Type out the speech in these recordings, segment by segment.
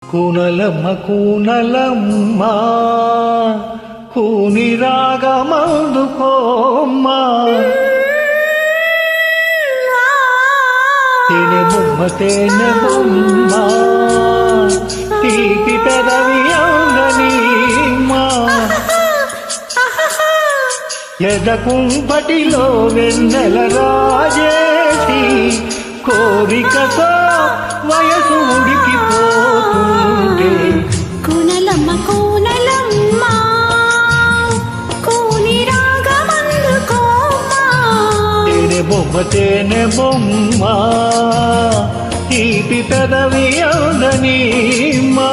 కూనలమ్మ కూనలమ్మ కూని రాగమందుకోమ్మా తేనె బొమ్మ తేనె బొమ్మ తీపి పెదవి అంగనీమ్మా ఎదకుంపటిలో వెన్నెల రాజేసి కోరికతో వయసు ఉడికిపోతుంటే కూనలమ్మ కూనలమ్మ కూని రాగమందుకోమ్మా తేనె బొమ్మ తీపి పెదవి అందనీమ్మా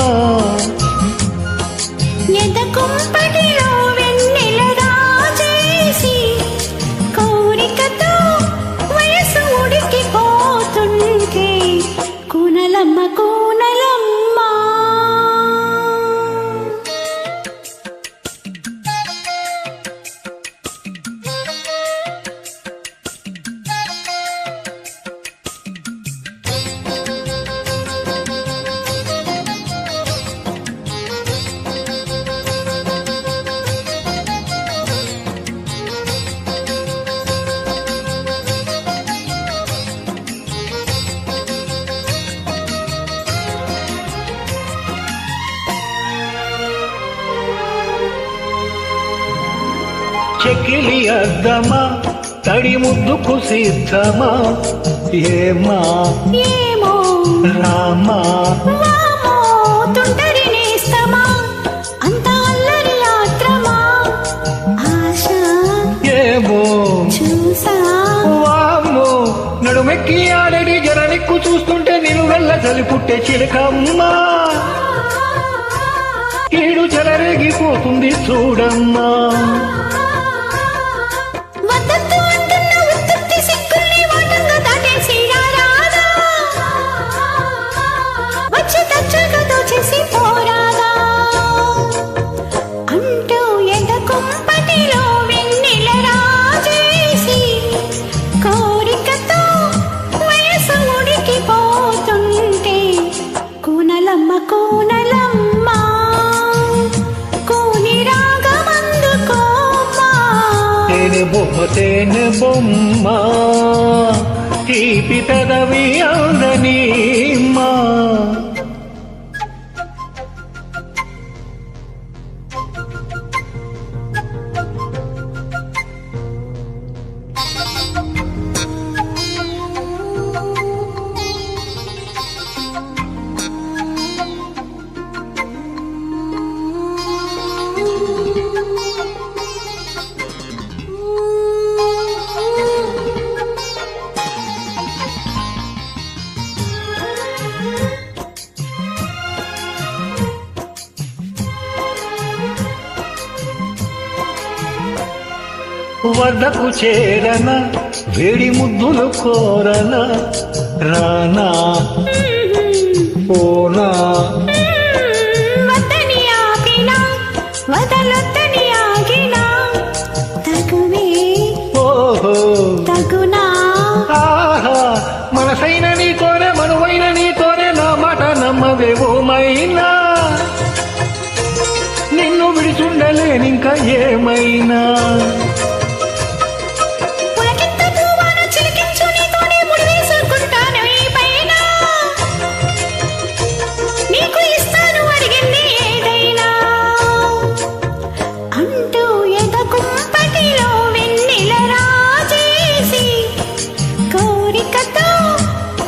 ఎదకుంపటిలో వెన్నెల రాజేసి కోరికతో వయసు ఉడికిపోతుంటే కూనలమ్మ కూనలమ్మ చెక్కిలి అద్దమా తడి ముద్దుకు సిద్ధమా ఏమా ఏమో రామా వామో తుంటరి నేస్తమా అంత అల్లరి ఆత్రమా ఆశ ఏమో చూసా వామో నడుమెక్కి ఆడడి జరనిక్కు చూస్తుంటే నిలువెల్ల చలి పుట్టే చిలకమ్మా కీడు చెలరేగిపోతుంది చూడమ్మా వద్దొద్దు అంటున్న ఉత్తుత్తి సిక్కుల్ని వాటంగా దాటేసి రారాదా వచ్చి తచ్చగా దోచేసి పోరాదా అంటూ ఎదకుంపటిలో వెన్నెల రాజేసి కోరికతో వయసు ఉడికిపోతుంటే కూనలమ్మ కూనలమ్మ కూని రాగమందుకోమ్మా తేనె బొమ్మ తీపి పెదవి అందనీమ్మా వద్దకు చేరన వేడి ముద్దులు కోరన రానా పోనా వద్దని ఆపినా వదలొద్దని ఆగినా తగువే ఓహో తగునా ఆహా మనసైన నీతోనే మనువైన నీతోనే నా మాట నమ్మవేవో మైనా నిన్ను విడిచుండలేనింక ఏమైనా పులకింత పూవాన చిలికించు నీతోనే ముడివేసుకుంటాను ఈ పైన నీకు ఇస్తాను అడిగింది ఏదైనా అంటూ ఎదకుంపటిలో వెన్నెల రాజేసి కోరికతో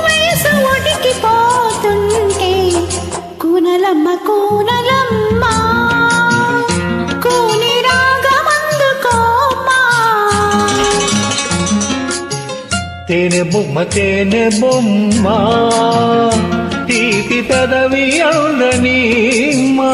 వయసు ఉడికిపోతుంటే కూనలమ్మ కూనలమ్మ కూని రాగమందుకోమ్మా తేనె బొమ్మ తీపి పెదవి అందనీమ్మా